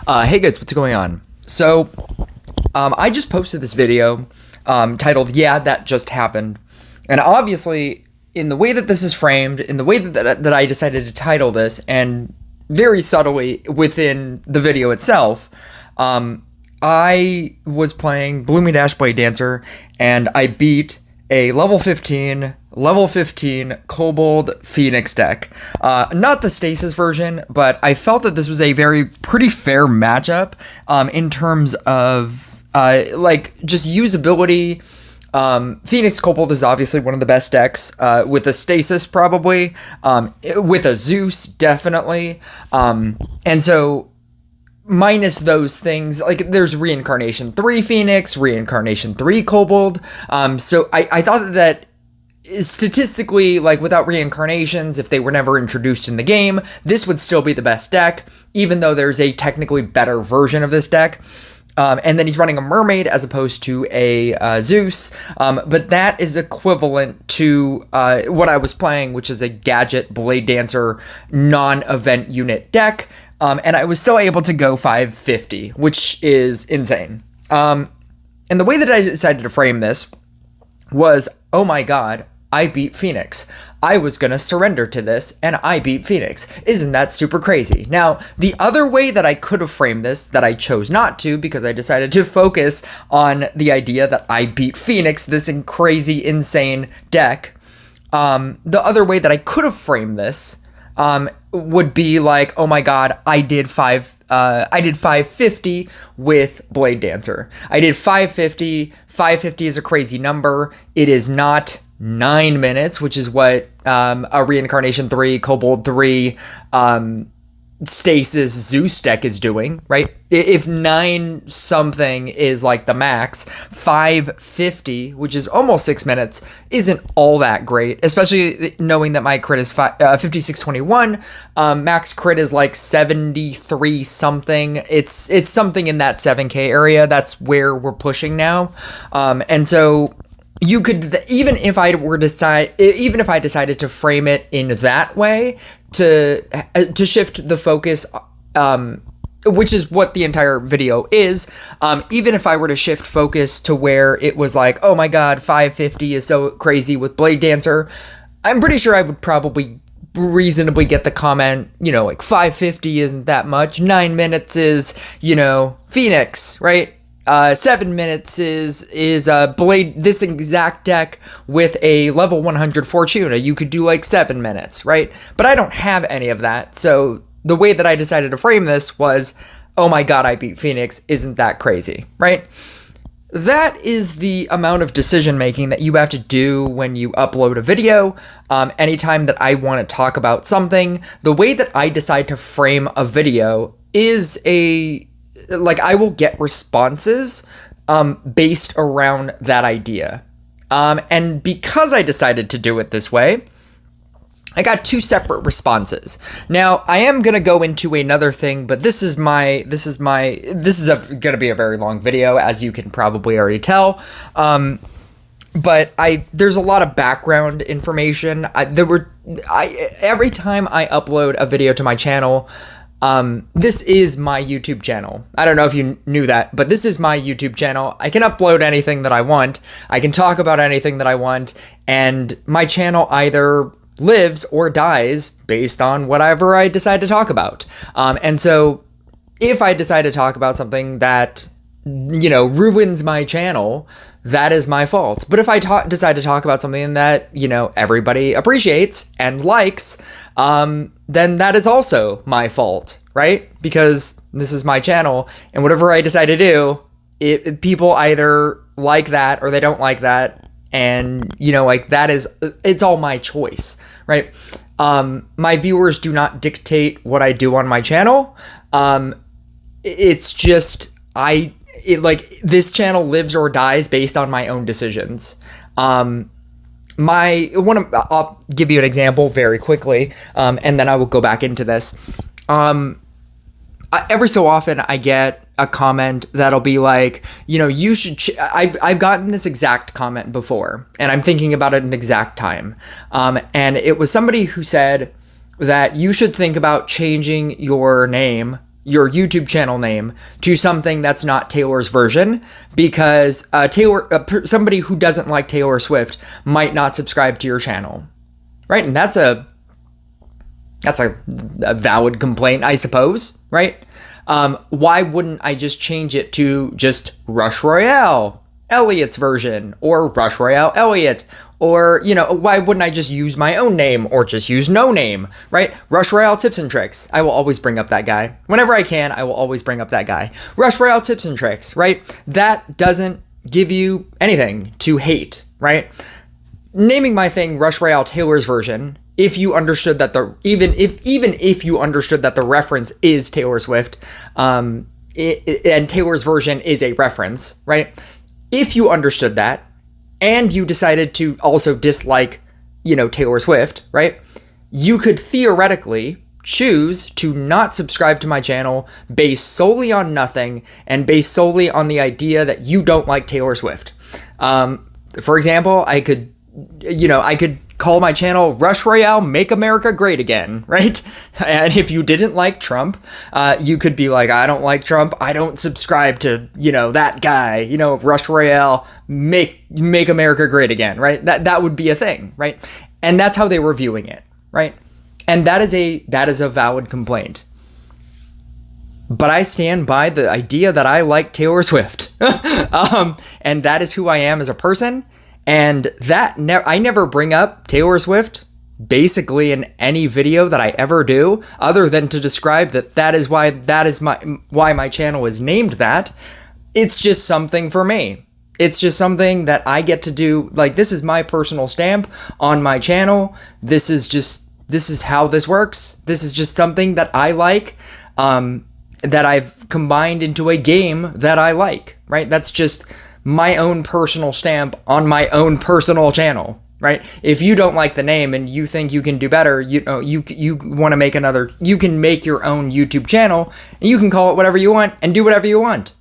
Hey guys, what's going on? So, I just posted this video titled, Yeah, That Just Happened. And obviously, in the way that this is framed, in the way that I decided to title this, and very subtly within the video itself, I was playing Bloomy Dash Blade Dancer, and I beat a level 15 Kobold Phoenix deck. Not the Stasis version, but I felt that this was a pretty fair matchup in terms of just usability. Phoenix Kobold is obviously one of the best decks, with a Stasis probably, with a Zeus definitely, and so minus those things, like there's Reincarnation 3 Phoenix, Reincarnation 3 Kobold, so I thought that statistically, like without reincarnations, if they were never introduced in the game, this would still be the best deck, even though there's a technically better version of this deck. And then he's running a Mermaid as opposed to a Zeus, but that is equivalent to what I was playing, which is a Gadget Blade Dancer non-event unit deck, and I was still able to go 550, which is insane. And the way that I decided to frame this was, oh my god, I beat Phoenix. I was gonna surrender to this, and I beat Phoenix. Isn't that super crazy? Now, the other way that I could have framed this, that I chose not to, because I decided to focus on the idea that I beat Phoenix, this crazy, insane deck, the other way that I could have framed this, would be like, oh my god, I did 550 with Blade Dancer. I did 550. 550 is a crazy number. It is not 9 minutes, which is what a Reincarnation 3, Kobold 3, Stasis Zeus deck is doing, right? If 9 something is like the max, 550, which is almost 6 minutes, isn't all that great, especially knowing that my crit is 5621, max crit is like 73 something. It's something in that 7k area. That's where we're pushing now. And so you could, even if I decided to frame it in that way, to shift the focus, which is what the entire video is, even if I were to shift focus to where it was like, oh my god, 550 is so crazy with Blade Dancer, I'm pretty sure I would probably reasonably get the comment, like 550 isn't that much, 9 minutes is, Phoenix, right? 7 minutes is Blade, this exact deck with a level 100 Fortuna. You could do like 7 minutes, right? But I don't have any of that, so the way that I decided to frame this was, oh my god, I beat Phoenix, isn't that crazy, right? That is the amount of decision making that you have to do when you upload a video. Anytime that I want to talk about something, the way that I decide to frame a video is I will get responses based around that idea. And because I decided to do it this way, I got 2 separate responses. Now, I am going to go into another thing, but this is going to be a very long video, as you can probably already tell. But there's a lot of background information. Every time I upload a video to my channel, this is my YouTube channel. I don't know if you knew that, but this is my YouTube channel. I can upload anything that I want. I can talk about anything that I want, and my channel either lives or dies based on whatever I decide to talk about. And so if I decide to talk about something that, ruins my channel, that is my fault. But if I decide to talk about something that, everybody appreciates and likes, then that is also my fault, right? Because this is my channel, and whatever I decide to do, people either like that or they don't like that, and, it's all my choice, right? My viewers do not dictate what I do on my channel. It's just, this channel lives or dies based on my own decisions. I'll give you an example very quickly, and then I will go back into this. Every so often I get a comment that'll be like, you should, I've gotten this exact comment before, and I'm thinking about it an exact time. And it was somebody who said that you should think about changing your name your YouTube channel name to something that's not Taylor's version, because somebody who doesn't like Taylor Swift might not subscribe to your channel, right? And that's a valid complaint, I suppose, right? Why wouldn't I just change it to just Rush Royale, Elliot's version, or Rush Royale Elliot? Or, why wouldn't I just use my own name, or just use no name, right? Rush Royale Tips and Tricks. I will always bring up that guy. Whenever I can, I will always bring up that guy. Rush Royale Tips and Tricks, right? That doesn't give you anything to hate, right? Naming my thing Rush Royale Taylor's version, if you understood that even if you understood that the reference is Taylor Swift, and Taylor's version is a reference, right? If you understood that, and you decided to also dislike, Taylor Swift, right? You could theoretically choose to not subscribe to my channel based solely on nothing and based solely on the idea that you don't like Taylor Swift. For example, I could call my channel Rush Royale Make America Great Again, right? And if you didn't like Trump, you could be like, I don't like Trump, I don't subscribe to, that guy, Rush Royale Make America Great Again, right? That would be a thing, right? And that's how they were viewing it, right? And that is a valid complaint. But I stand by the idea that I like Taylor Swift. And that is who I am as a person. And that I never bring up Taylor Swift basically in any video that I ever do, other than to describe that is why my channel is named that. It's just something for me. It's just something that I get to do. Like, this is my personal stamp on my channel. This is how this works. This is just something that I like, that I've combined into a game that I like, right? That's just my own personal stamp on my own personal channel, right? If you don't like the name and you think you can do better, you want to make you can make your own YouTube channel, and you can call it whatever you want and do whatever you want.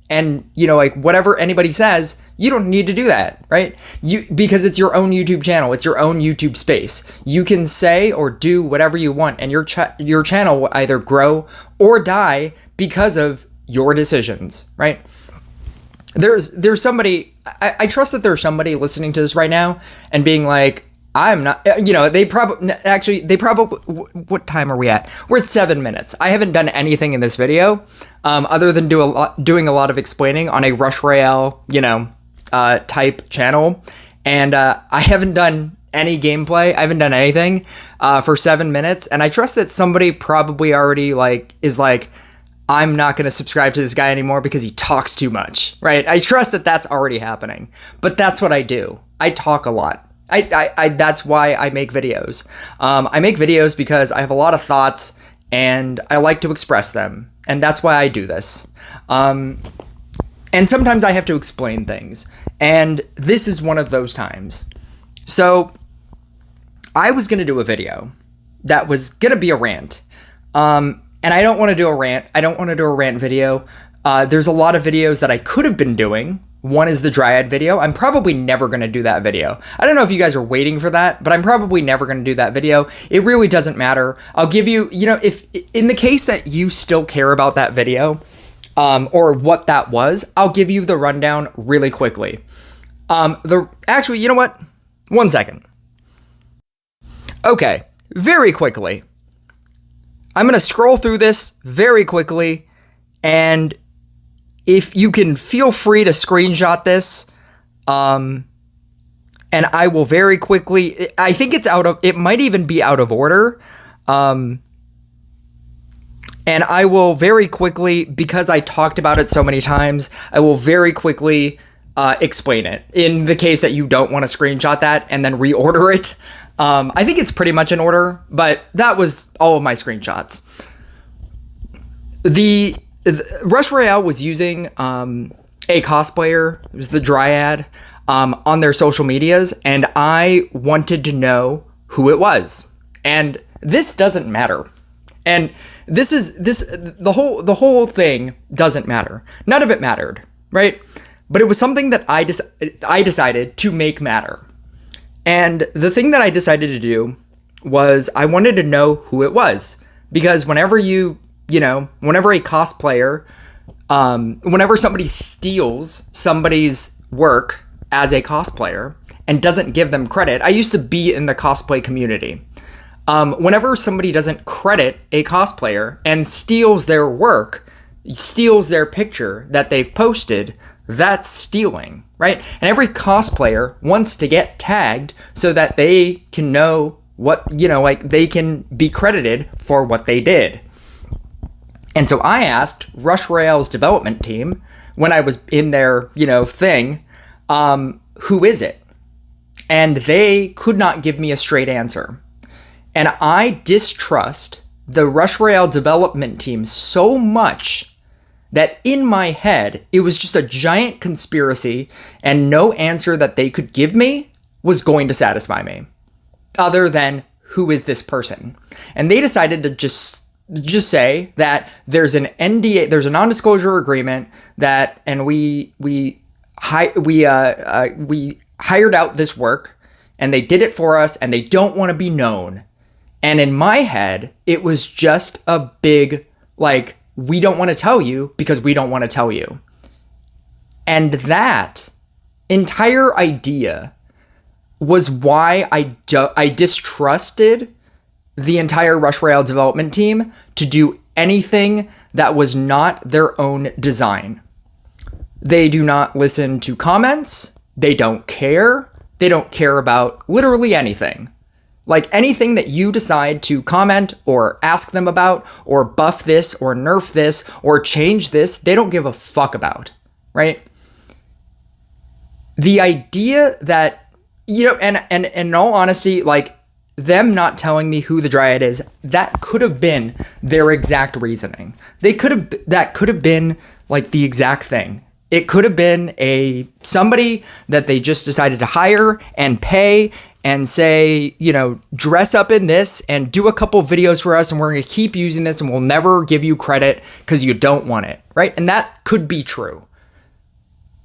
And, whatever anybody says, you don't need to do that, right? Because it's your own YouTube channel. It's your own YouTube space. You can say or do whatever you want, and your channel will either grow or die because of your decisions, right? There's somebody, I trust that there's somebody listening to this right now and being like, I'm not, they probably, what time are we at? We're at 7 minutes. I haven't done anything in this video, other than doing a lot of explaining on a Rush Royale, type channel. And, I haven't done any gameplay. I haven't done anything, for 7 minutes. And I trust that somebody probably already is like, I'm not going to subscribe to this guy anymore because he talks too much, right? I trust that that's already happening, but that's what I do. I talk a lot. That's why I make videos. I make videos because I have a lot of thoughts and I like to express them. And that's why I do this. And sometimes I have to explain things. And this is one of those times. So I was going to do a video that was going to be a rant. And I don't want to do a rant. I don't want to do a rant video. There's a lot of videos that I could have been doing. One is the Dryad video. I'm probably never going to do that video. I don't know if you guys are waiting for that, but I'm probably never going to do that video. It really doesn't matter. I'll give you, if in the case that you still care about that video, or what that was, I'll give you the rundown really quickly. Actually, you know what? 1 second. Okay, very quickly. I'm going to scroll through this very quickly, and if you can feel free to screenshot this, and I will very quickly, I think it might even be out of order, and I will very quickly, because I talked about it so many times, I will very quickly explain it, in the case that you don't want to screenshot that and then reorder it. I think it's pretty much in order, but that was all of my screenshots. The Rush Royale was using a cosplayer, it was the Dryad, on their social medias, and I wanted to know who it was. And this doesn't matter. And the whole thing doesn't matter. None of it mattered, right? But it was something that I decided to make matter. And the thing that I decided to do was I wanted to know who it was, because whenever you whenever a cosplayer, whenever somebody steals somebody's work as a cosplayer and doesn't give them credit, I used to be in the cosplay community. Whenever somebody doesn't credit a cosplayer and steals their work, steals their picture that they've posted, that's stealing, right? And every cosplayer wants to get tagged so that they can know what, they can be credited for what they did. And so I asked Rush Royale's development team when I was in their, thing, who is it? And they could not give me a straight answer. And I distrust the Rush Royale development team so much that in my head, it was just a giant conspiracy and no answer that they could give me was going to satisfy me, other than who is this person? And they decided to just say that there's an NDA, there's a non-disclosure agreement that, and we hired out this work and they did it for us and they don't want to be known. And in my head, it was just a big, we don't want to tell you because we don't want to tell you. And that entire idea was why I distrusted the entire Rush Royale development team to do anything that was not their own design. They do not listen to comments. They don't care. They don't care about literally anything. Anything that you decide to comment or ask them about or buff this or nerf this or change this, they don't give a fuck about, right? The idea that, and in all honesty, them not telling me who the Dryad is, that could have been their exact reasoning. That could have been the exact thing. It could have been somebody that they just decided to hire and pay and say, dress up in this and do a couple videos for us and we're going to keep using this and we'll never give you credit because you don't want it, right? And that could be true.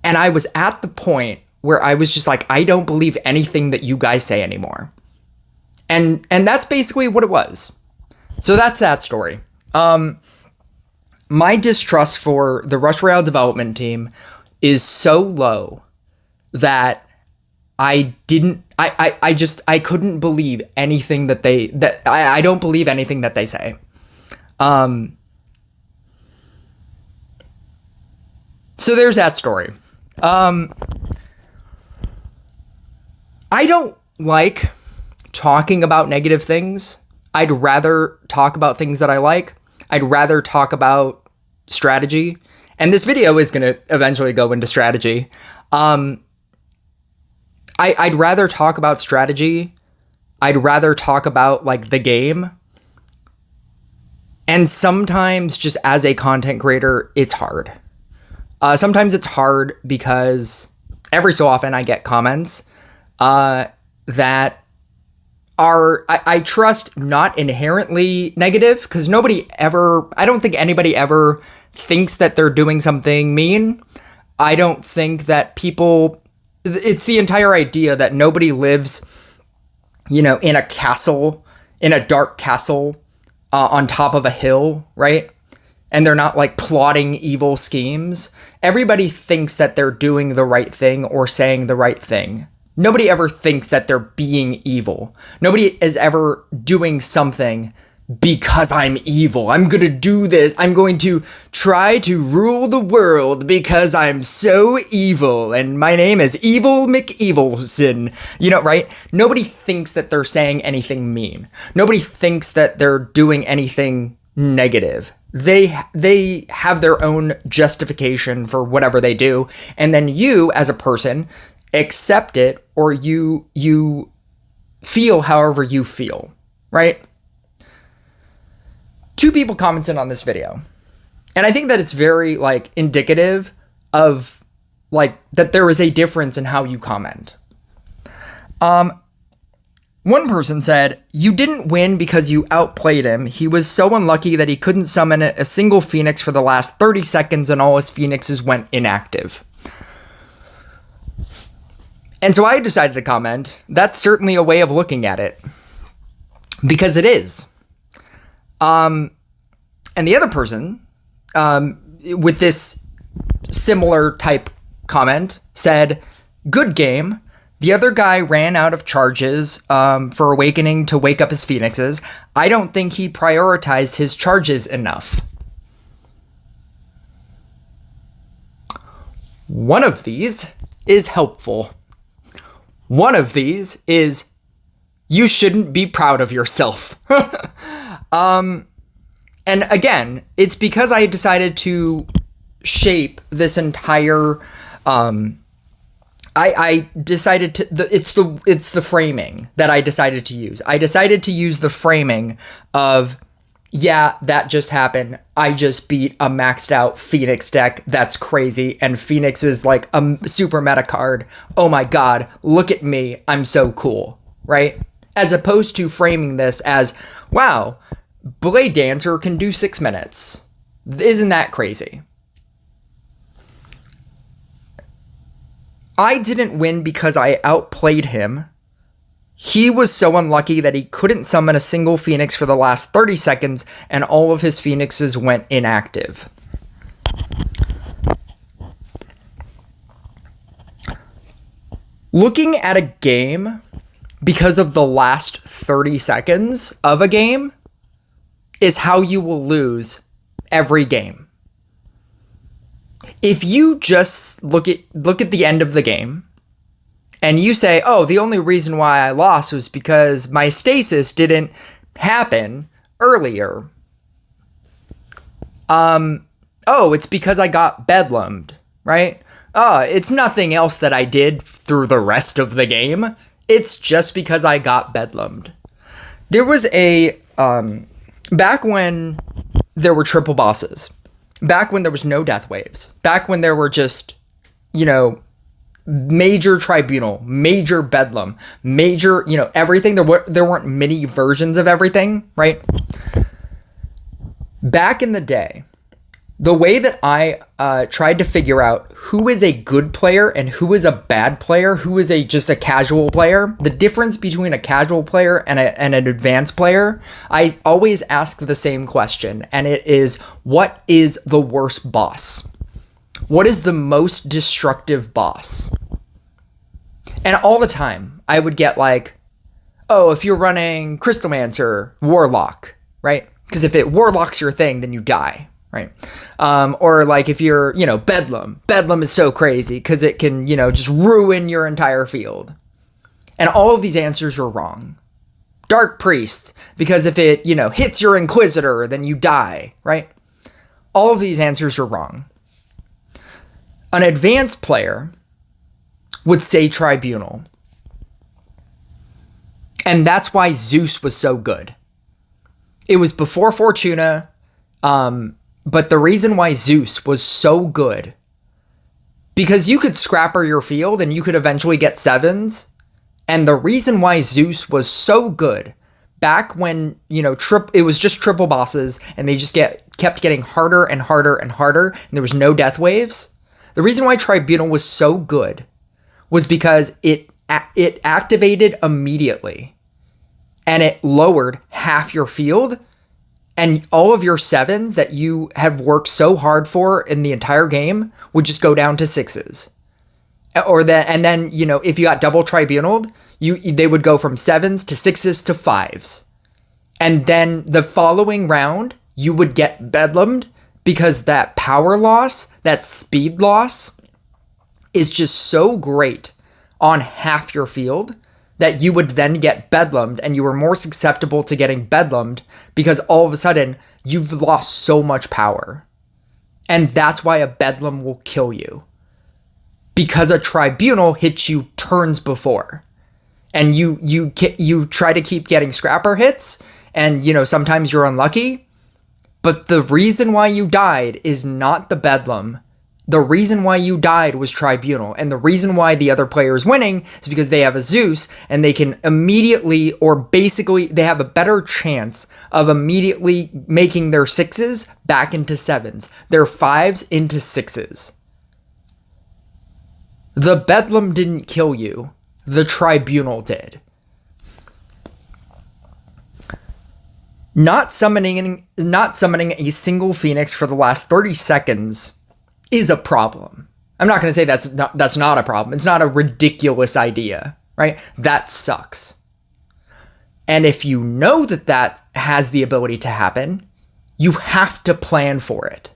And I was at the point where I was just I don't believe anything that you guys say anymore. And that's basically what it was. So that's that story. My distrust for the Rush Royale development team is so low that I couldn't believe anything I don't believe anything that they say. So there's that story. I don't like talking about negative things. I'd rather talk about things that I like. I'd rather talk about strategy. And this video is going to eventually go into strategy. I'd rather talk about strategy. I'd rather talk about the game. And sometimes just as a content creator, it's hard. Sometimes it's hard because every so often I get comments that are, I trust, not inherently negative, because I don't think anybody ever thinks that they're doing something mean. I don't think that it's the entire idea that nobody lives, in a castle, in a dark castle, on top of a hill, right? And they're not plotting evil schemes. Everybody thinks that they're doing the right thing or saying the right thing. Nobody ever thinks that they're being evil. Nobody is ever doing something because I'm evil. I'm going to do this. I'm going to try to rule the world because I'm so evil. And my name is Evil McEvilson. Right? Nobody thinks that they're saying anything mean. Nobody thinks that they're doing anything negative. They have their own justification for whatever they do. And then you, as a person, accept it, or you feel however you feel, right? 2 people commented on this video. And I think that it's very indicative of that there is a difference in how you comment. One person said, "You didn't win because you outplayed him. He was so unlucky that he couldn't summon a single Phoenix for the last 30 seconds and all his Phoenixes went inactive." And so I decided to comment, that's certainly a way of looking at it. Because it is. And the other person, with this similar type comment, said, "Good game. The other guy ran out of charges for Awakening to wake up his phoenixes. I don't think he prioritized his charges enough." One of these is helpful. One of these is, you shouldn't be proud of yourself. And again, it's because I decided to shape this entire, I decided to, it's the framing that I decided to use. I decided to use the framing of, yeah, that just happened. I just beat a maxed out Phoenix deck. That's crazy. And Phoenix is like a super meta card. Oh my God, look at me. I'm so cool, right? As opposed to framing this as, wow, Blade Dancer can do 6 minutes. Isn't that crazy? I didn't win because I outplayed him. He was so unlucky that he couldn't summon a single Phoenix for the last 30 seconds, and all of his Phoenixes went inactive. Looking at a game because of the last 30 seconds of a game is how you will lose every game. If you just look at the end of the game and you say, oh, the only reason why I lost was because my stasis didn't happen earlier. Oh, it's because I got bedlammed, right? It's nothing else that I did through the rest of the game. It's just because I got bedlammed. There was a, back when there were triple bosses, back when there was no death waves, back when there were just, major tribunal, major bedlam, major, everything. There weren't many versions of everything, right? Back in the day, the way that I tried to figure out who is a good player and who is a bad player, who is just a casual player, the difference between a casual player and an advanced player, I always ask the same question, and it is, what is the worst boss? What is the most destructive boss? And all the time, I would get like, oh, if you're running Crystalmancer, Warlock, right? Because if Warlock's your thing, then you die. Right. Or like if you're, Bedlam. Bedlam is so crazy because it can, just ruin your entire field. And all of these answers are wrong. Dark Priest, because if it, hits your Inquisitor, then you die, right? All of these answers are wrong. An advanced player would say Tribunal. And that's why Zeus was so good. It was before Fortuna, but the reason why Zeus was so good, because you could scrapper your field and you could eventually get 7s. And the reason why Zeus was so good back when, it was just triple bosses and they just kept getting harder and harder and harder and there was no death waves. The reason why Tribunal was so good was because it activated immediately and it lowered half your field. And all of your 7s that you have worked so hard for in the entire game would just go down to 6s. And then, if you got double tribunaled, they would go from 7s to 6s to 5s. And then the following round, you would get bedlammed because that power loss, that speed loss, is just so great on half your field that you would then get bedlammed, and you were more susceptible to getting bedlammed because all of a sudden you've lost so much power. And that's why a bedlam will kill you. Because a tribunal hits you turns before. And you try to keep getting scrapper hits, and sometimes you're unlucky. But the reason why you died is not the bedlam. The reason why you died was Tribunal, and the reason why the other player is winning is because they have a Zeus, and they can immediately, or basically, they have a better chance of immediately making their 6s back into 7s, their 5s into 6s. The Bedlam didn't kill you, the Tribunal did. Not summoning a single Phoenix for the last 30 seconds is a problem. I'm not going to say that's not a problem. It's not a ridiculous idea, right? That sucks. And if you know that that has the ability to happen, you have to plan for it.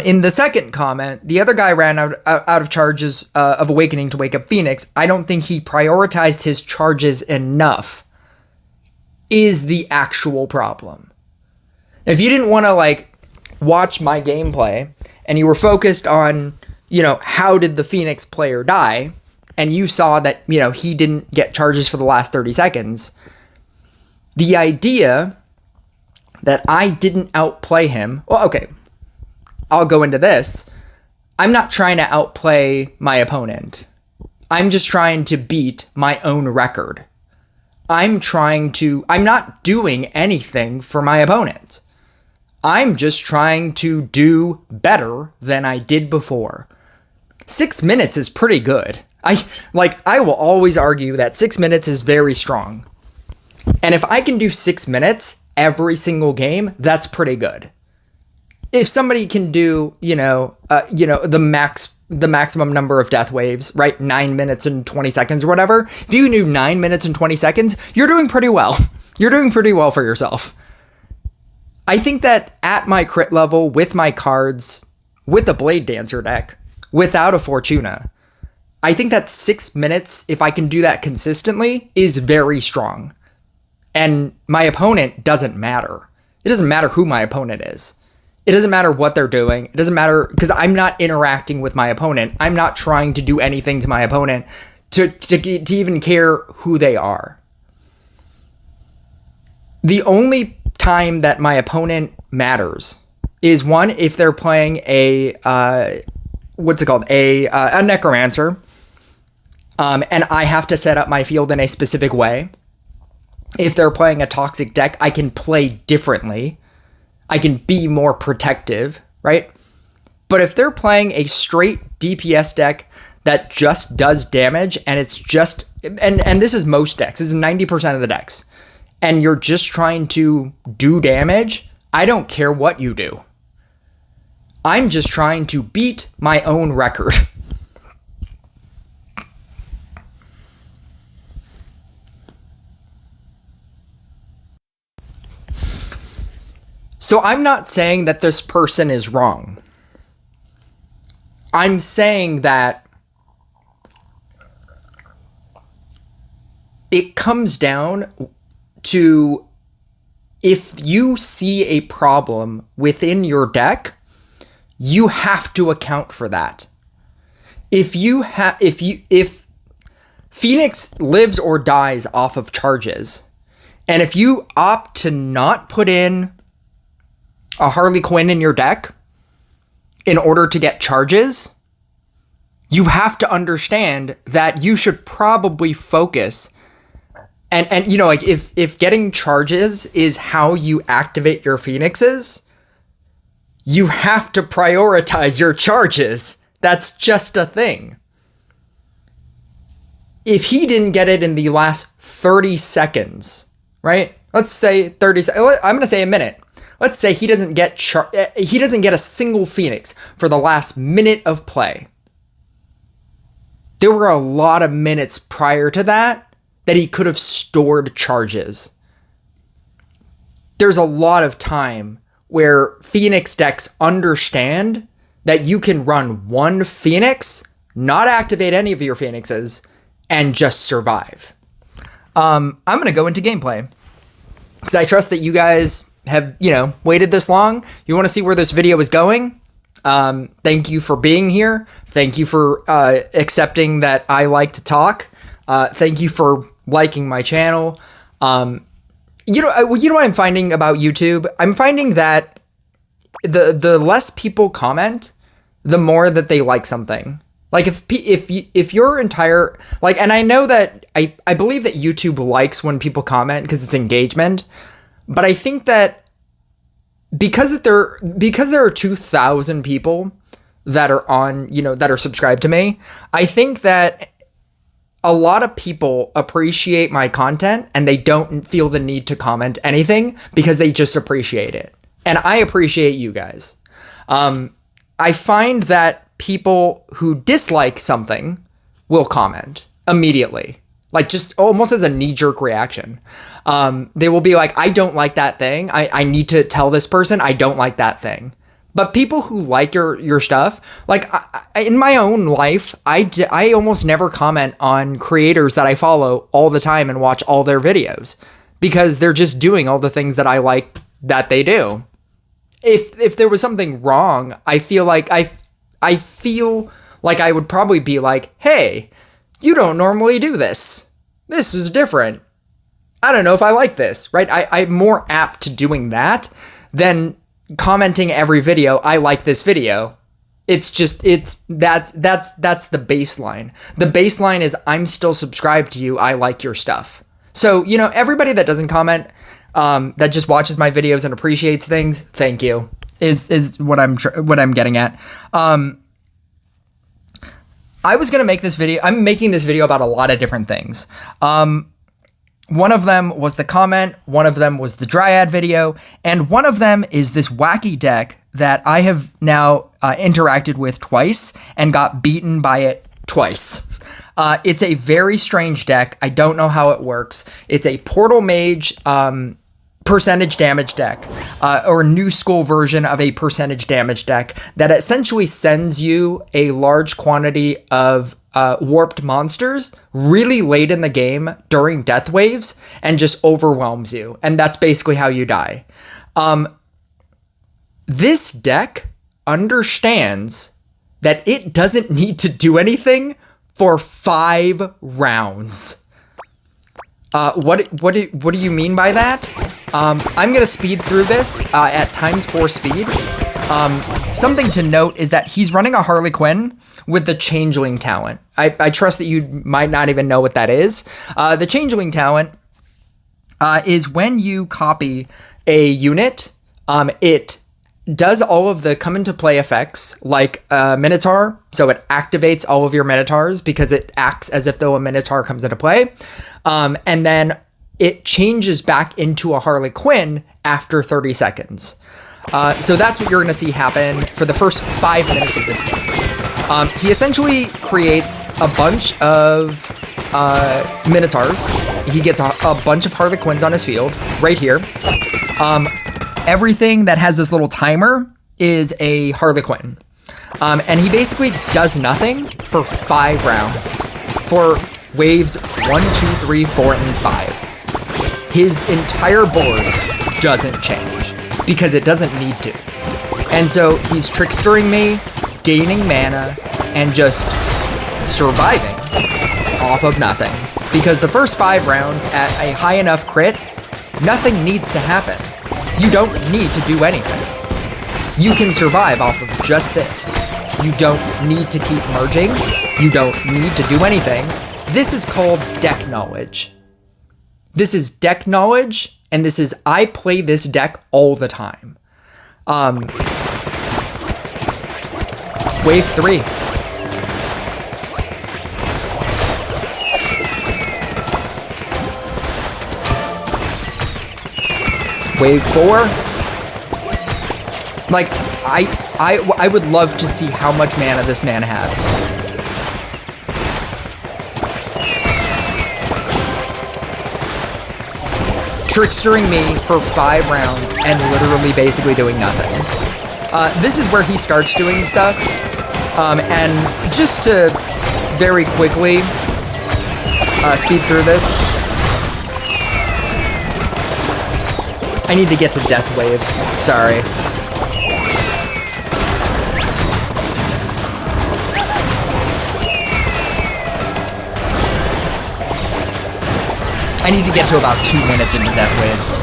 In the second comment, the other guy ran out of charges of Awakening to wake up Phoenix. I don't think he prioritized his charges enough is the actual problem. If you didn't want to like watch my gameplay and you were focused on, how did the Phoenix player die, and you saw that, he didn't get charges for the last 30 seconds, the idea that I didn't outplay him, well, okay, I'll go into this. I'm not trying to outplay my opponent. I'm just trying to beat my own record. I'm not doing anything for my opponent. I'm just trying to do better than I did before. 6 minutes is pretty good. I will always argue that 6 minutes is very strong. And if I can do 6 minutes every single game, that's pretty good. If somebody can do, the maximum number of death waves, right? 9 minutes and 20 seconds or whatever. If you can do 9 minutes and 20 seconds, you're doing pretty well. You're doing pretty well for yourself. I think that at my crit level, with my cards, with the Blade Dancer deck, without a Fortuna, I think that 6 minutes, if I can do that consistently, is very strong. And my opponent doesn't matter. It doesn't matter who my opponent is. It doesn't matter what they're doing. It doesn't matter because I'm not interacting with my opponent. I'm not trying to do anything to my opponent to even care who they are. The only time that my opponent matters is one, if they're playing a Necromancer, and I have to set up my field in a specific way. If they're playing a toxic deck, I can play differently. I can be more protective, right? But if they're playing a straight DPS deck that just does damage, and it's just, and this is most decks, this is 90% of the decks, and you're just trying to do damage, I don't care what you do. I'm just trying to beat my own record. So I'm not saying that this person is wrong. I'm saying that it comes down to, if you see a problem within your deck, you have to account for that. If Phoenix lives or dies off of charges, and if you opt to not put in a Harley Quinn in your deck in order to get charges, you have to understand that you should probably focus. And if getting charges is how you activate your Phoenixes, you have to prioritize your charges. That's just a thing. If he didn't get it in the last 30 seconds, right? Let's say 30 seconds. I'm going to say a minute. Let's say he doesn't get a single Phoenix for the last minute of play. There were a lot of minutes prior to that he could have stored charges. There's a lot of time where Phoenix decks understand that you can run one Phoenix, not activate any of your Phoenixes, and just survive. I'm going to go into gameplay because I trust that you guys have, waited this long. You want to see where this video is going? Thank you for being here. Thank you for accepting that I like to talk. Thank you for liking my channel. You know what I'm finding about YouTube? I'm finding that the less people comment, the more that they like something. Like if your entire, like, and I know that I believe that YouTube likes when people comment because it's engagement, but I think that because there are 2,000 people that are on, that are subscribed to me, I think that a lot of people appreciate my content and they don't feel the need to comment anything because they just appreciate it. And I appreciate you guys. I find that people who dislike something will comment immediately, like just almost as a knee-jerk reaction. They will be like, I don't like that thing. I need to tell this person I don't like that thing. But people who like your stuff, like in my own life, I almost never comment on creators that I follow all the time and watch all their videos because they're just doing all the things that I like that they do. If there was something wrong, I feel like I feel like I would probably be like, hey, you don't normally do this. This is different. I don't know if I like this, right? I'm more apt to doing that than commenting every video, I like this video. That's the baseline. The baseline is I'm still subscribed to you. I like your stuff. So, everybody that doesn't comment, that just watches my videos and appreciates things, thank you, is what I'm getting at. I was going to make this video. I'm making this video about a lot of different things. One of them was the comment, one of them was the Dryad video, and one of them is this wacky deck that I have now interacted with twice and got beaten by it twice. It's a very strange deck. I don't know how it works. It's a Portal Mage percentage damage deck, or new school version of a percentage damage deck that essentially sends you a large quantity of warped monsters really late in the game during death waves and just overwhelms you. And that's basically how you die. This deck understands that it doesn't need to do anything for 5 rounds. What do you mean by that? I'm gonna speed through this at ×4 speed. Something to note is that he's running a Harley Quinn with the Changeling talent. I trust that you might not even know what that is. The Changeling talent is when you copy a unit, it does all of the come into play effects like a Minotaur. So it activates all of your Minotaurs because it acts as if though a Minotaur comes into play. And then it changes back into a Harley Quinn after 30 seconds. So that's what you're going to see happen for the first 5 minutes of this game. He essentially creates a bunch of Minotaurs. He gets a bunch of Harley Quinns on his field, right here. Everything that has this little timer is a Harley Quinn. And he basically does nothing for 5 rounds. For waves 1, 2, 3, 4, and 5. His entire board doesn't change because it doesn't need to. And so he's trickstering me, gaining mana, and just surviving off of nothing. Because the first 5 rounds at a high enough crit, nothing needs to happen. You don't need to do anything. You can survive off of just this. You don't need to keep merging. You don't need to do anything. This is called deck knowledge. This is deck knowledge, and this is I play this deck all the time. Wave 3. Wave 4. Like, I would love to see how much mana this man has. Trickstering me for 5 rounds and literally basically doing nothing. This is where he starts doing stuff. And just to very quickly speed through this, I need to get to death waves. Sorry. I need to get to about 2 minutes into death waves.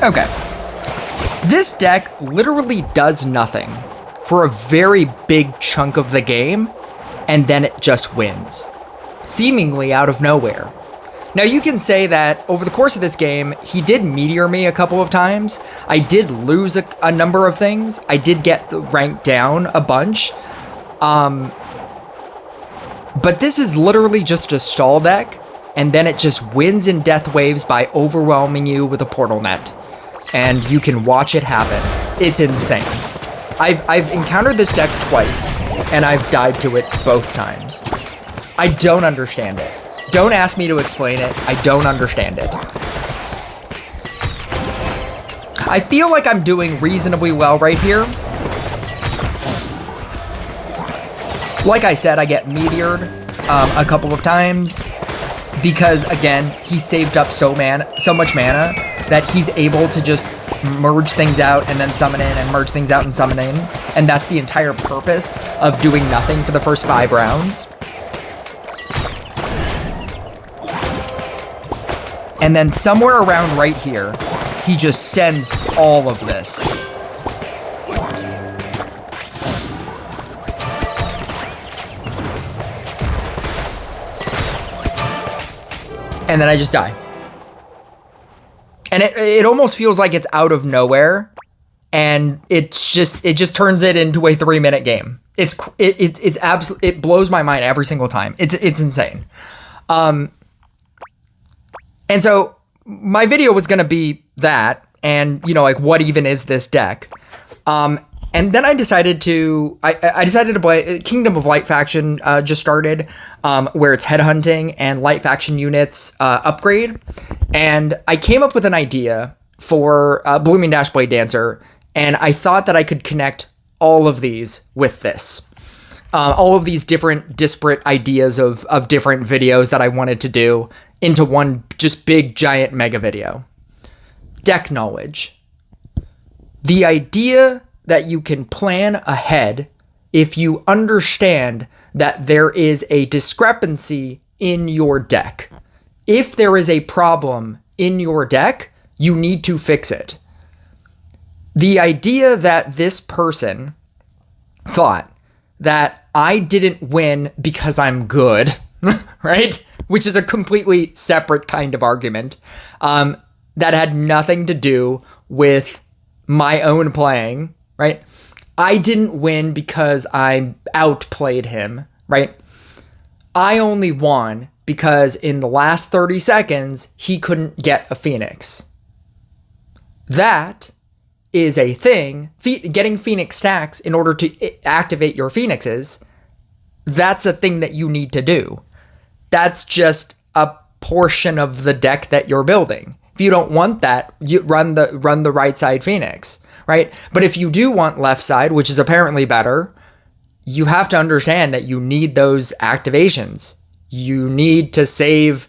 Okay. This deck literally does nothing for a very big chunk of the game, and then it just wins, seemingly out of nowhere. Now, you can say that over the course of this game, he did meteor me a couple of times. I did lose a number of things. I did get ranked down a bunch. But this is literally just a stall deck, and then it just wins in death waves by overwhelming you with a portal net. And you can watch it happen. It's insane. I've encountered this deck twice, and I've died to it both times. I don't understand it. Don't ask me to explain it. I don't understand it. I feel like I'm doing reasonably well right here. Like I said, I get meteored a couple of times because, again, he saved up so much mana that he's able to just merge things out and then summon in and merge things out and summon in. And that's the entire purpose of doing nothing for the first 5 rounds. And then somewhere around right here, he just sends all of this. And then I just die. And it almost feels like it's out of nowhere, and it just turns it into a 3-minute game. It blows my mind every single time. It's insane. And so my video was gonna be that, and like, what even is this deck? And then I decided to play Kingdom of Light faction. Just started, where it's headhunting and light faction units upgrade, and I came up with an idea for Blooming Dash Blade Dancer, and I thought that I could connect all of these with this. All of these different disparate ideas of different videos that I wanted to do into one just big giant mega video. Deck knowledge. The idea that you can plan ahead if you understand that there is a discrepancy in your deck. If there is a problem in your deck, you need to fix it. The idea that this person thought that I didn't win because I'm good, right? Which is a completely separate kind of argument, that had nothing to do with my own playing, right? I didn't win because I outplayed him, right? I only won because in the last 30 seconds, he couldn't get a Phoenix. That is a thing. Getting Phoenix stacks in order to activate your Phoenixes, that's a thing that you need to do. That's just a portion of the deck that you're building. If you don't want that, you run the right side Phoenix, right? But if you do want left side, which is apparently better, you have to understand that you need those activations. You need to save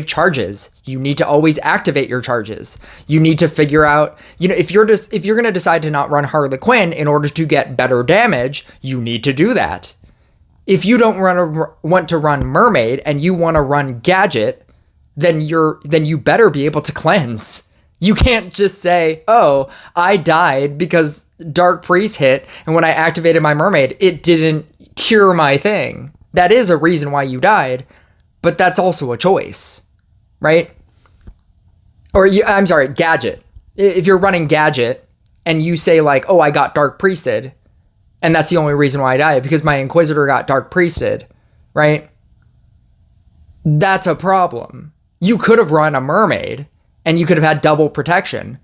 charges. You need to always activate your charges. You need to figure out, if you're going to decide to not run Harley Quinn in order to get better damage, you need to do that. If you don't want to run Mermaid and you want to run Gadget, then you better be able to cleanse. You can't just say, oh, I died because Dark Priest hit, and when I activated my Mermaid, it didn't cure my thing. That is a reason why you died, but that's also a choice, right? Gadget. If you're running Gadget and you say like, oh, I got Dark Priested, and that's the only reason why I died, because my Inquisitor got Dark Priested, right? That's a problem. You could have run a Mermaid and you could have had double protection,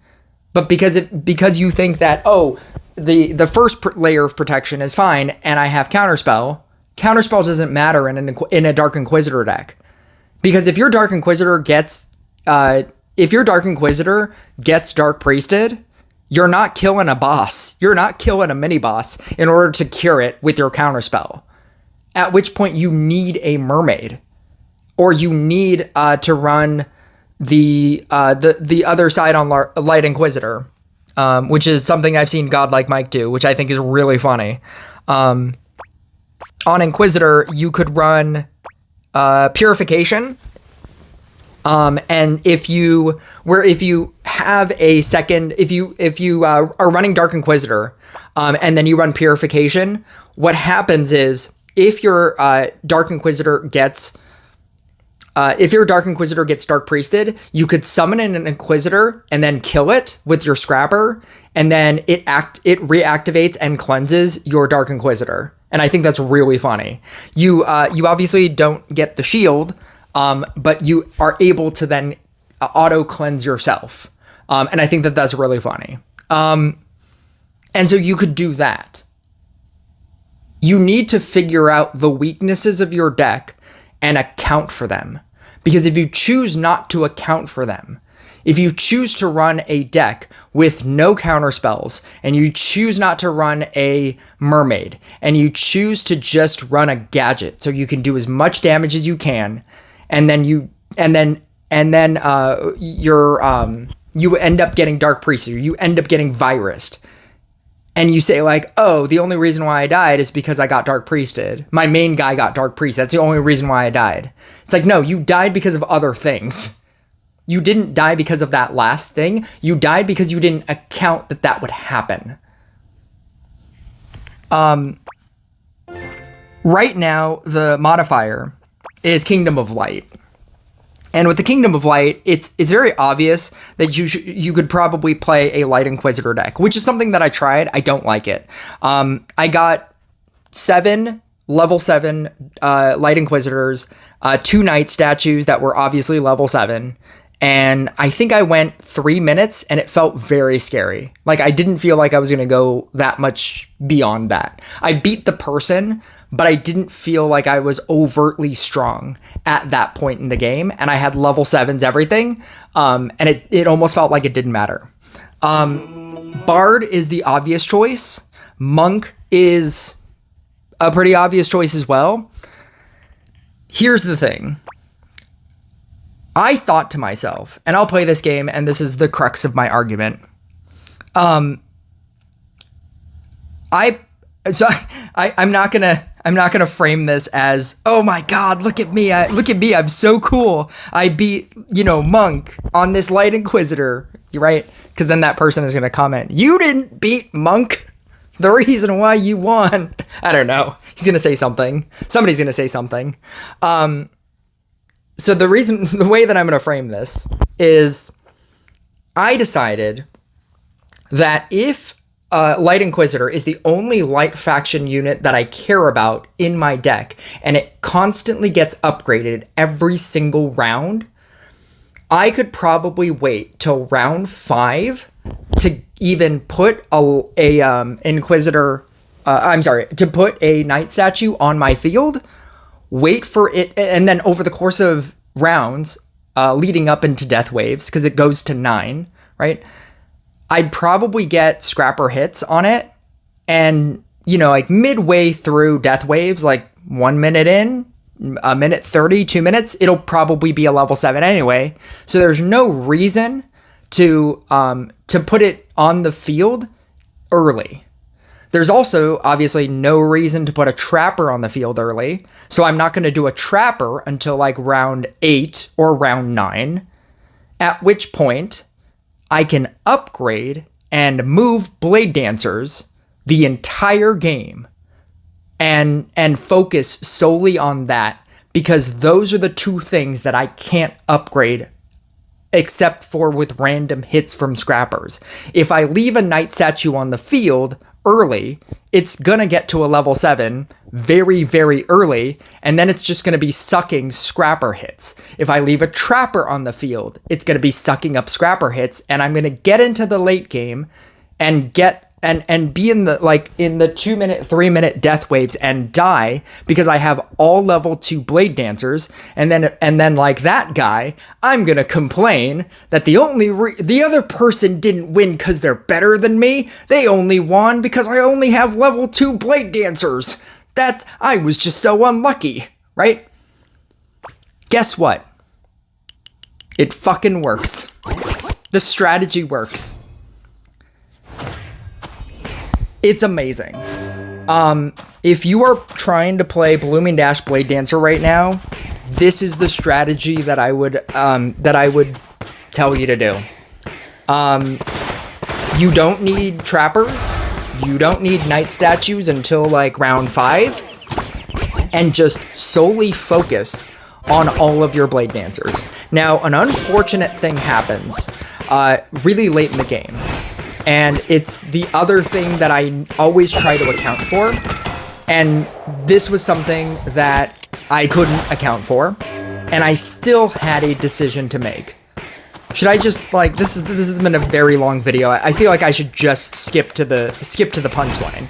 but because you think that, oh, the first layer of protection is fine and I have Counterspell doesn't matter in a Dark Inquisitor deck. Because if your Dark Inquisitor gets Dark Priested, you're not killing a boss. You're not killing a mini boss in order to cure it with your Counterspell. At which point you need a Mermaid, or you need to run the other side on Light Inquisitor, which is something I've seen Godlike Mike do, which I think is really funny. On Inquisitor, you could run Purification, and if you have a second, if you are running Dark Inquisitor, and then you run Purification, what happens is if your Dark Inquisitor gets Dark Priested, you could summon in an Inquisitor and then kill it with your Scrapper, and then it reactivates and cleanses your Dark Inquisitor. And I think that's really funny. You obviously don't get the shield, but you are able to then auto cleanse yourself. And I think that that's really funny. And so you could do that. You need to figure out the weaknesses of your deck and account for them. Because if you choose not to account for them, if you choose to run a deck with no counter spells, and you choose not to run a Mermaid, and you choose to just run a Gadget so you can do as much damage as you can, and then you end up getting Dark Priest, or you end up getting Virused, and you say like, oh, the only reason why I died is because I got Dark Priested. My main guy got Dark Priest. That's the only reason why I died. It's like, no, you died because of other things. You didn't die because of that last thing. You died because you didn't account that that would happen. Right now, the modifier is Kingdom of Light. And with the Kingdom of Light, it's very obvious that you could probably play a Light Inquisitor deck, which is something that I tried. I don't like it. I got 7 level 7 Light Inquisitors, 2 Knight statues that were obviously level 7, and I think I went 3 minutes, and it felt very scary. Like, I didn't feel like I was going to go that much beyond that. I beat the person, but I didn't feel like I was overtly strong at that point in the game, and I had level 7s everything, and it almost felt like it didn't matter. Bard is the obvious choice. Monk is a pretty obvious choice as well. Here's the thing. I thought to myself, and I'll play this game, and this is the crux of my argument. I'm not gonna frame this as, oh my god, look at me, I'm so cool. I beat, Monk on this Light Inquisitor, right? Because then that person is gonna comment, you didn't beat Monk. The reason why you won. I don't know. He's gonna say something. Somebody's gonna say something. So the way that I'm gonna frame this is, I decided that if Light Inquisitor is the only Light faction unit that I care about in my deck, and it constantly gets upgraded every single round, I could probably wait till round 5 to even put a Inquisitor, to put a Knight statue on my field, wait for it, and then over the course of rounds, leading up into Death Waves, because it goes to 9, right? I'd probably get Scrapper hits on it, and, like midway through Death Waves, like 1 minute in, a minute 30, 2 minutes, it'll probably be a level 7 anyway, so there's no reason to put it on the field early. There's also obviously no reason to put a Trapper on the field early, so I'm not going to do a Trapper until like round 8 or round 9, at which point I can upgrade and move Blade Dancers the entire game and focus solely on that, because those are the 2 things that I can't upgrade except for with random hits from Scrappers. If I leave a Knight statue on the field early, it's gonna get to a level 7 very, very early, and then it's just gonna be sucking Scrapper hits. If I leave a Trapper on the field, it's gonna be sucking up Scrapper hits, and I'm gonna get into the late game and be in the 2 minute, 3 minute Death Waves and die because I have all level 2 Blade Dancers, and then like that guy, I'm gonna complain that the other person didn't win because they're better than me. They only won because I only have level 2 Blade Dancers. I was just so unlucky, right? Guess what? It fucking works. The strategy works. It's amazing. If you are trying to play Blooming Dash Blade Dancer right now, this is the strategy that I would tell you to do. You don't need trappers. You don't need knight statues until like round 5. And just solely focus on all of your blade dancers. Now, an unfortunate thing happens really late in the game. And it's the other thing that I always try to account for. And this was something that I couldn't account for. And I still had a decision to make. Should I just, like, this has been a very long video. I feel like I should just skip to the punchline.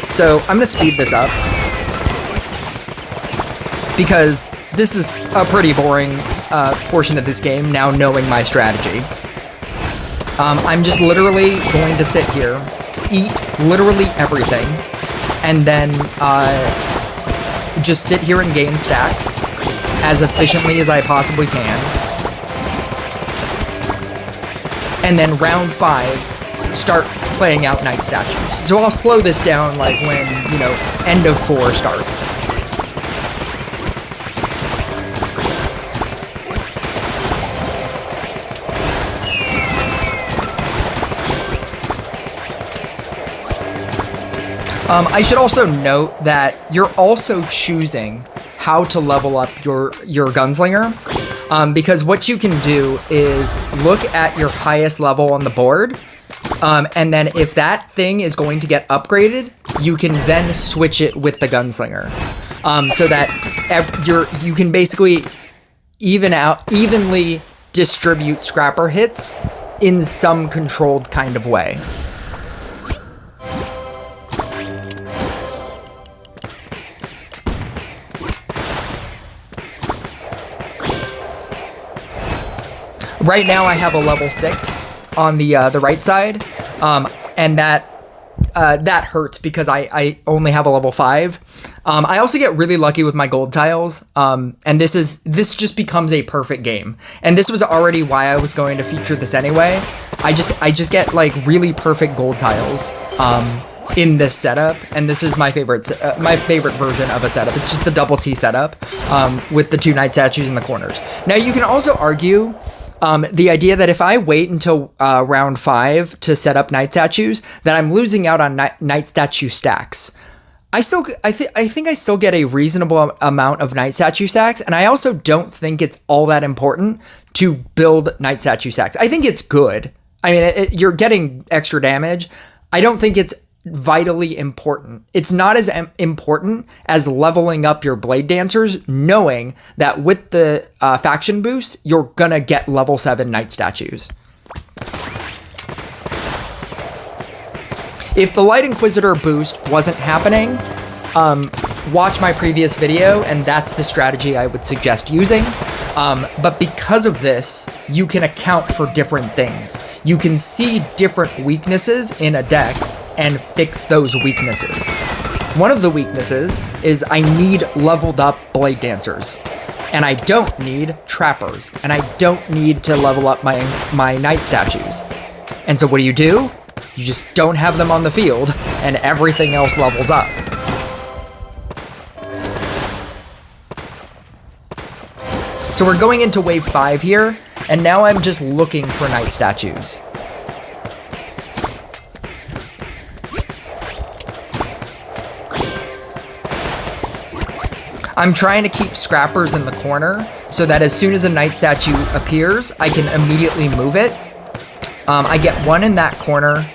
So I'm gonna speed this up because this is a pretty boring portion of this game now, knowing my strategy. I'm just literally going to sit here, eat literally everything, and then just sit here and gain stacks as efficiently as I possibly can. And then round 5, start playing out knight statues. So I'll slow this down like when, you know, end of 4 starts. I should also note that you're also choosing how to level up your gunslinger. Because what you can do is look at your highest level on the board, and then if that thing is going to get upgraded, you can then switch it with the gunslinger, so that you can basically evenly distribute scrapper hits in some controlled kind of way. Right now I have a level 6 on the right side, and that hurts because I only have a level 5. I also get really lucky with my gold tiles, and this just becomes a perfect game. And this was already why I was going to feature this anyway. I just get like really perfect gold tiles in this setup, and this is my favorite version of a setup. It's just the double T setup with the 2 knight statues in the corners. Now you can also argue the idea that if I wait until round 5 to set up knight statues, that I'm losing out on knight statue stacks. I think I still get a reasonable amount of knight statue stacks, and I also don't think it's all that important to build knight statue stacks. I think it's good. I mean, you're getting extra damage. I don't think it's vitally important. It's not as important as leveling up your blade dancers, knowing that with the faction boost, you're gonna get level 7 knight statues. If the Light Inquisitor boost wasn't happening, watch my previous video, and that's the strategy I would suggest using. But because of this, you can account for different things. You can see different weaknesses in a deck and fix those weaknesses. One of the weaknesses is I need leveled up blade dancers, and I don't need trappers, and I don't need to level up my knight statues. And so what do? You just don't have them on the field, and everything else levels up. So we're going into wave 5 here, and now I'm just looking for knight statues. I'm trying to keep scrappers in the corner so that as soon as a knight statue appears, I can immediately move it. I get 1 in that corner.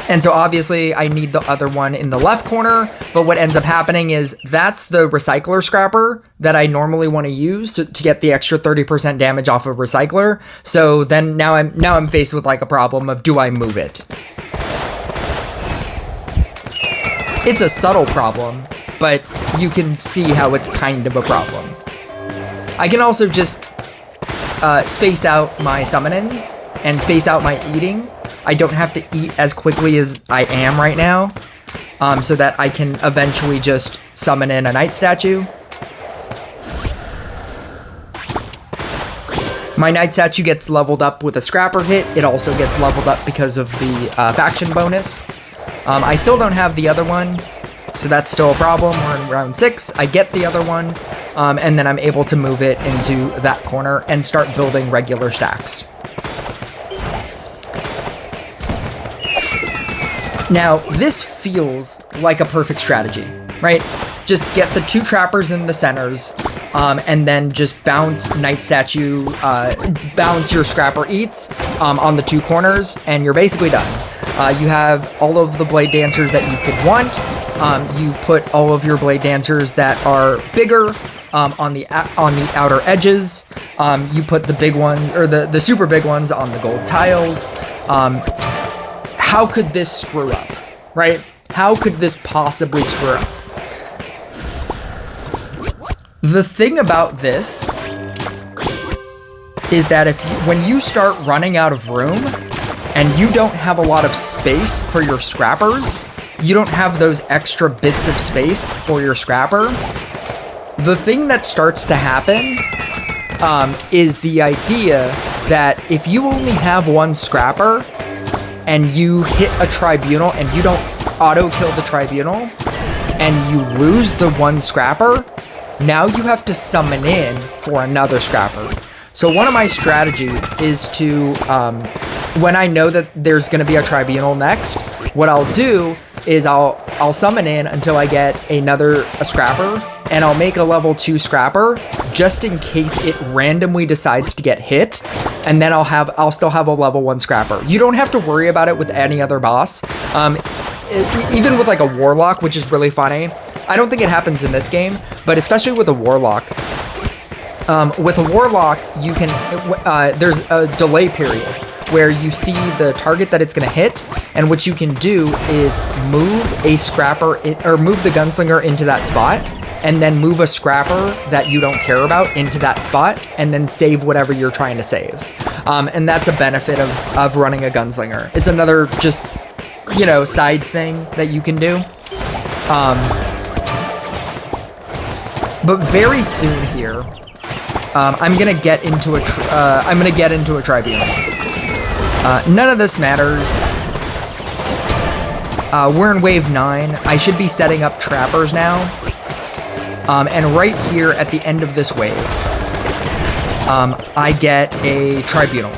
And so obviously I need the other one in the left corner, but what ends up happening is that's the recycler scrapper that I normally want to use to get the extra 30% damage off of recycler. So then now I'm faced with like a problem of, do I move it? It's a subtle problem, but you can see how it's kind of a problem. I can also just space out my summons and space out my eating. I don't have to eat as quickly as I am right now, so that I can eventually just summon in a knight statue. My knight statue gets leveled up with a scrapper hit. It also gets leveled up because of the faction bonus. I still don't have the other one, so that's still a problem. We're in round 6. I get the other one. and then I'm able to move it into that corner and start building regular stacks. Now, this feels like a perfect strategy, right? Just get the 2 trappers in the centers, and then just bounce Night Statue, bounce your Scrapper Eats on the 2 corners, and you're basically done. You have all of the Blade Dancers that you could want. You put all of your Blade Dancers that are bigger on the outer edges. You put the big ones, or the super big ones, on the gold tiles. How could this screw up, right? How could this possibly screw up? The thing about this is that when you start running out of room and you don't have a lot of space for your scrappers, you don't have those extra bits of space for your scrapper, the thing that starts to happen is the idea that if you only have 1 scrapper and you hit a tribunal and you don't auto kill the tribunal and you lose the 1 scrapper, now you have to summon in for another scrapper. So one of my strategies is to, when I know that there's going to be a tribunal next, what I'll do is I'll summon in until I get a scrapper, and I'll make a level 2 scrapper just in case it randomly decides to get hit, and then I'll still have a level 1 scrapper. You don't have to worry about it with any other boss. Even with like a warlock, which is really funny. I don't think it happens in this game, but especially with a warlock. With a warlock, you can there's a delay period where you see the target that it's going to hit, and what you can do is move a scrapper or move the gunslinger into that spot, and then move a scrapper that you don't care about into that spot, and then save whatever you're trying to save. And that's a benefit of running a gunslinger. It's another just, side thing that you can do. But very soon here, I'm gonna get into a tribunal. None of this matters. We're in wave 9. I should be setting up trappers now. And right here at the end of this wave, I get a tribunal.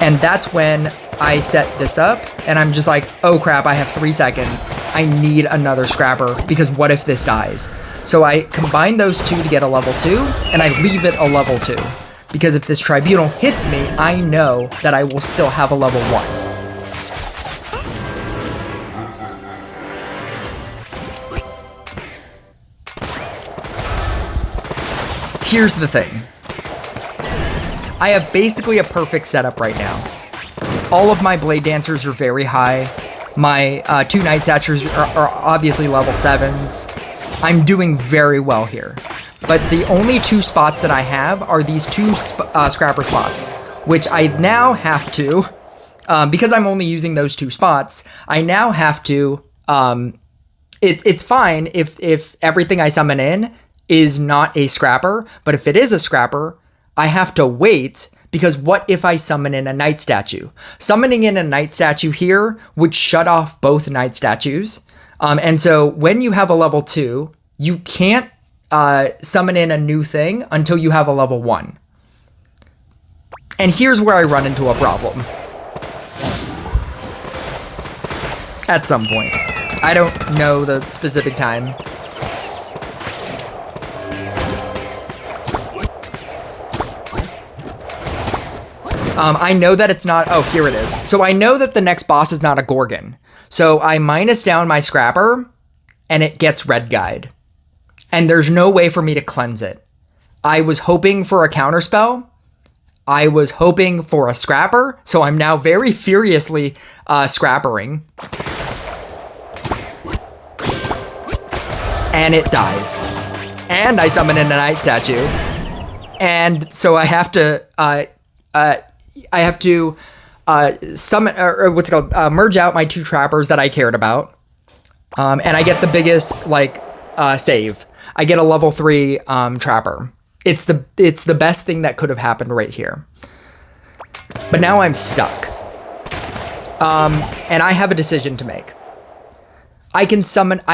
And that's when I set this up, and I'm just like, oh crap, I have 3 seconds. I need another scrapper, because what if this dies? So I combine those 2 to get a level 2, and I leave it a level 2. Because if this tribunal hits me, I know that I will still have a level 1. Here's the thing. I have basically a perfect setup right now. All of my Blade Dancers are very high. My 2 Night Statues are obviously level 7s. I'm doing very well here. But the only 2 spots that I have are these 2 scrapper spots, which I now have to, because I'm only using those 2 spots, I now have to, it's fine if everything I summon in is not a scrapper, but if it is a scrapper, I have to wait, because what if I summon in a Night Statue? Summoning in a Night Statue here would shut off both Night Statues, and so when you have a level 2, you can't summon in a new thing until you have a level 1. And here's where I run into a problem. At some point. I don't know the specific time. I know that it's not... Oh, here it is. So I know that the next boss is not a Gorgon. So I minus down my scrapper, and it gets red guyed. And there's no way for me to cleanse it. I was hoping for a counterspell. I was hoping for a scrapper. So I'm now very furiously scrappering. And it dies. And I summon in a Night Statue. And so I have to... summon, or what's it called, merge out my 2 trappers that I cared about. And I get the biggest, save. I get a level 3 trapper. It's the best thing that could have happened right here. But now I'm stuck. And I have a decision to make. I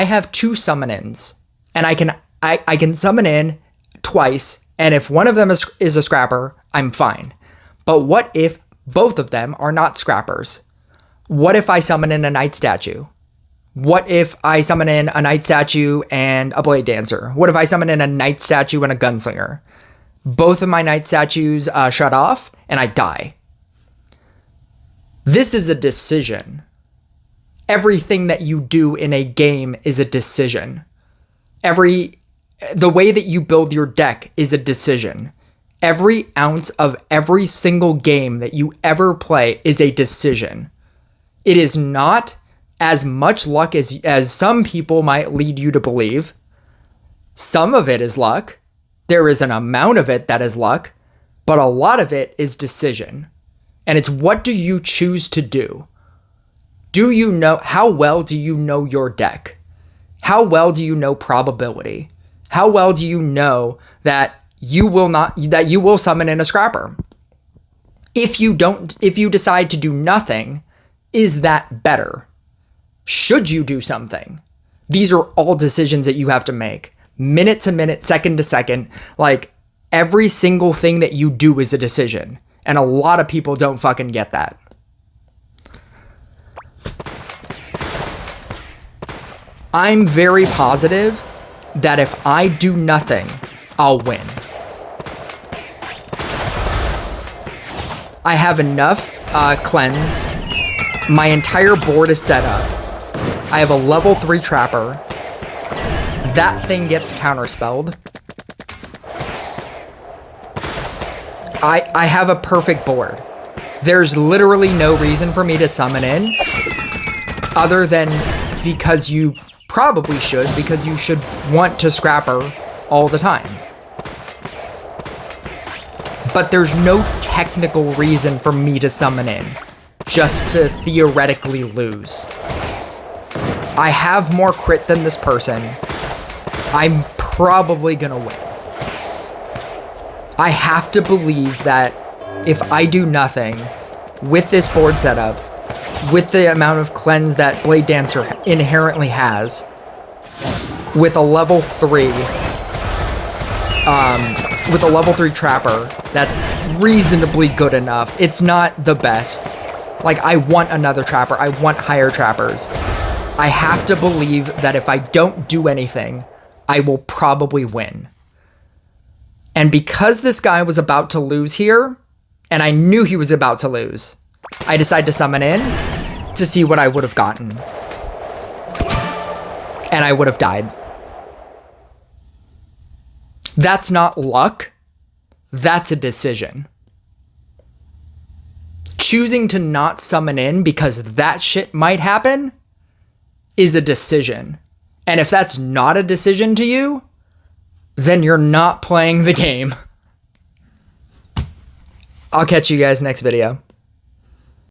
have 2 summon-ins, and I can I can summon in twice, and if one of them is a scrapper, I'm fine. But what if both of them are not scrappers? What if I summon in a Knight statue? What if I summon in a Knight statue and a Blade Dancer? What if I summon in a Knight statue and a Gunslinger? Both of my Knight statues shut off, and I die. This is a decision. Everything that you do in a game is a decision. The way that you build your deck is a decision. Every ounce of every single game that you ever play is a decision. It is not as much luck as some people might lead you to believe. Some of it is luck. There is an amount of it that is luck, but a lot of it is decision. And it's what do you choose to do? Do you know, how well do you know your deck? How well do you know probability? How well do you know that you will summon in a scrapper? If you decide to do nothing, is that better? Should you do something? These are all decisions that you have to make. Minute to minute, second to second. Like, every single thing that you do is a decision. And a lot of people don't fucking get that. I'm very positive that if I do nothing, I'll win. I have enough cleanse. My entire board is set up. I have a level 3 trapper. That thing gets counterspelled. I have a perfect board. There's literally no reason for me to summon in other than because you probably should, because you should want to scrapper all the time. But there's no technical reason for me to summon in, just to theoretically lose. I have more crit than this person. I'm probably gonna win. I have to believe that if I do nothing with this board setup, with the amount of cleanse that Blade Dancer inherently has, with a level 3, trapper, that's reasonably good enough. It's not the best. Like, I want another trapper. I want higher trappers. I have to believe that if I don't do anything, I will probably win. And because this guy was about to lose here, and I knew he was about to lose, I decided to summon in to see what I would have gotten. And I would have died. That's not luck. That's a decision. Choosing to not summon in because that shit might happen is a decision. And if that's not a decision to you, then you're not playing the game. I'll catch you guys next video.